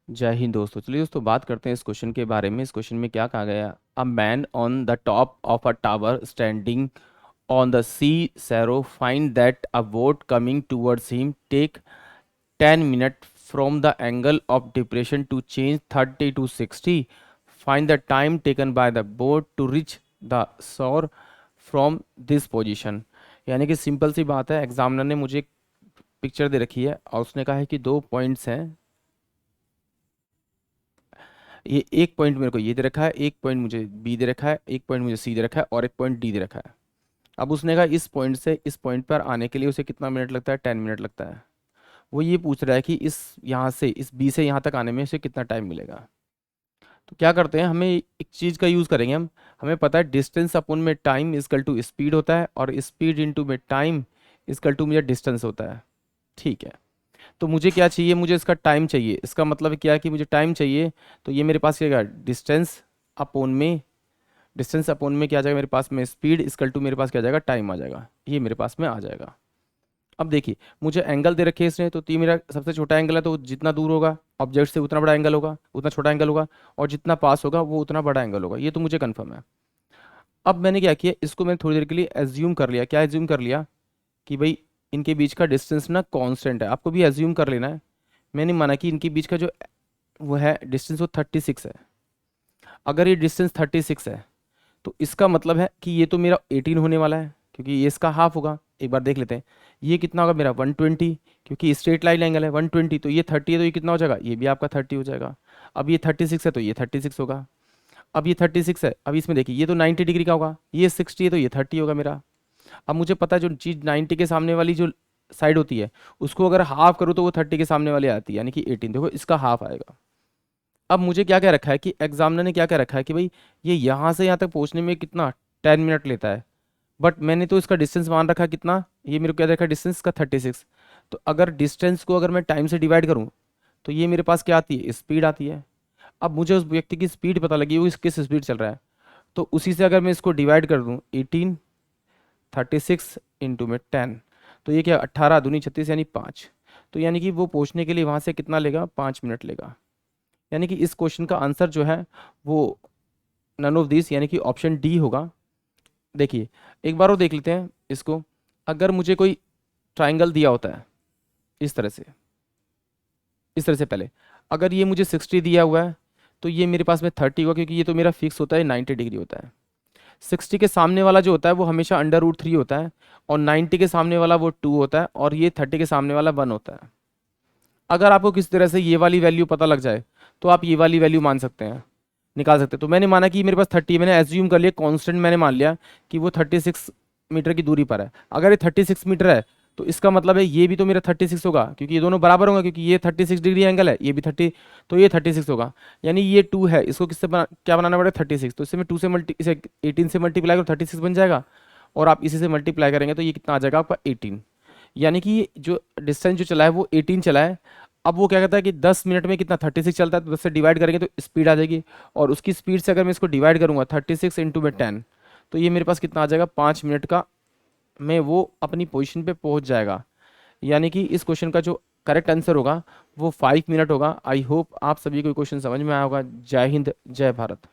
जय हिंद दोस्तों। चलिए दोस्तों बात करते हैं इस क्वेश्चन के बारे में। इस क्वेश्चन में क्या कहा गया? A man on the top of a tower standing on the sea shore find that a boat coming towards him take 10 minute from the angle of depression to change 30 to 60। Find the time taken by the boat to reach the shore from this position. यानी कि simple सी बात है, examiner ने मुझे एक picture दे रखी है और उसने कहा है कि दो पॉइंट्स हैं। ये एक पॉइंट मेरे को ये दे रखा है, एक पॉइंट मुझे बी दे रखा है, एक पॉइंट मुझे सी दे रखा है और एक पॉइंट डी दे रखा है। अब उसने कहा इस पॉइंट से इस पॉइंट पर आने के लिए उसे कितना मिनट लगता है? 10 मिनट लगता है। वो ये पूछ रहा है कि इस यहाँ से इस बी से यहाँ तक आने में उसे कितना टाइम मिलेगा। तो क्या करते हैं, हमें एक चीज़ का यूज़ करेंगे हम। हमें पता है डिस्टेंस अपॉन में टाइम इजकल टू स्पीड होता है और स्पीड इंटू में टाइम इजकल टू मुझे डिस्टेंस होता है। ठीक है, तो मुझे क्या चाहिए? मुझे इसका टाइम चाहिए। इसका मतलब क्या है कि मुझे टाइम चाहिए। तो ये मेरे पास क्या है? डिस्टेंस अपॉन में क्या आ जाएगा मेरे पास में? स्पीड इक्वल टू मेरे पास क्या आ जाएगा? टाइम आ जाएगा। ये मेरे पास में आ जाएगा। अब देखिए, मुझे एंगल दे रखे हैं इसने, तो ती मेरा सबसे छोटा एंगल है, तो जितना दूर होगा ऑब्जेक्ट से उतना बड़ा एंगल होगा, उतना छोटा एंगल होगा, और जितना पास होगा वो उतना बड़ा एंगल होगा। ये तो मुझे कन्फर्म है। अब मैंने क्या किया, इसको मैंने थोड़ी देर के लिए एज्यूम कर लिया। क्या एज्यूम कर लिया? कि भाई इनके बीच का डिस्टेंस ना कांस्टेंट है। आपको भी एज्यूम कर लेना है। मैंने माना कि इनके बीच का जो वो है डिस्टेंस वो 36 है। अगर ये डिस्टेंस 36 है तो इसका मतलब है कि ये तो मेरा 18 होने वाला है, क्योंकि ये इसका हाफ होगा। एक बार देख लेते हैं, ये कितना होगा मेरा? 120, क्योंकि स्ट्रेट लाइन एंगल है 120। तो ये 30 है तो ये कितना हो जाएगा? ये भी आपका 30 हो जाएगा। अब ये 36 है तो ये 36 होगा। अब ये 36 है, अब इसमें देखिए ये तो 90 डिग्री का होगा, ये 60 है तो ये 30 होगा मेरा। अब मुझे पता है जो चीज़ 90 के सामने वाली जो साइड होती है उसको अगर हाफ करूँ तो वो 30 के सामने वाली आती है, यानी कि 18। देखो इसका हाफ आएगा। अब मुझे क्या क्या रखा है कि एग्जामिनर ने क्या क्या रखा है कि भाई ये यहाँ से यहाँ तक पहुँचने में कितना 10 मिनट लेता है। बट मैंने तो इसका डिस्टेंस मान रखा कितना? ये मेरे को क्या रखा? डिस्टेंस का 36। तो अगर डिस्टेंस को अगर मैं टाइम से डिवाइड करूँ तो ये मेरे पास क्या आती है? स्पीड आती है। अब मुझे उस व्यक्ति की स्पीड पता लगी, वो किस स्पीड चल रहा है। तो उसी से अगर मैं इसको डिवाइड कर दूँ 18, 36 इंटू में 10, तो ये क्या? 18 दूनी 36 यानी 5। तो यानी कि वो पहुँचने के लिए वहाँ से कितना लेगा? 5 मिनट लेगा। यानी कि इस क्वेश्चन का आंसर जो है वो नन ऑफ दिस, यानी कि ऑप्शन डी होगा। देखिए एक बार वो देख लेते हैं इसको। अगर मुझे कोई ट्राइंगल दिया होता है इस तरह से, इस तरह से पहले अगर ये मुझे 60 दिया हुआ है तो ये मेरे पास में 30 होगा, क्योंकि ये तो मेरा फिक्स होता है 90 डिग्री होता है। 60 के सामने वाला जो होता है वो हमेशा अंडर रूट 3 होता है, और 90 के सामने वाला वो 2 होता है, और ये 30 के सामने वाला 1 होता है। अगर आपको किसी तरह से ये वाली वैल्यू पता लग जाए तो आप ये वाली वैल्यू मान सकते हैं, निकाल सकते हैं। तो मैंने माना कि मेरे पास 30, मैंने एज्यूम कर लिया कांस्टेंट, मैंने मान लिया कि वो 36 मीटर की दूरी पर है। अगर ये 36 मीटर है तो इसका मतलब है ये भी तो मेरा 36 होगा, क्योंकि ये दोनों बराबर होंगे, क्योंकि ये 36 डिग्री एंगल है, ये भी 30, तो ये 36 होगा। यानी ये 2 है, इसको क्या बनाना पड़ेगा? 36। तो इससे मैं 2 से इसे 18 से मल्टीप्लाई करो 36 बन जाएगा, और आप इसी से मल्टीप्लाई करेंगे तो ये कितना आ जाएगा आपका? 18। यानी कि ये जो डिस्टेंस जो चला है वो 18 चला है। अब वो क्या कहता है कि 10 मिनट में कितना? 36 चलता है, तो 10 से डिवाइड करेंगे तो स्पीड आ जाएगी, और उसकी स्पीड से अगर मैं इसको डिवाइड करूंगा 36 इंटू में 10, तो ये मेरे पास कितना आ जाएगा? 5 मिनट का में वो अपनी पोजीशन पे पहुंच जाएगा। यानी कि इस क्वेश्चन का जो करेक्ट आंसर होगा वो 5 मिनट होगा। आई होप आप सभी को क्वेश्चन समझ में आया होगा। जय हिंद, जय भारत।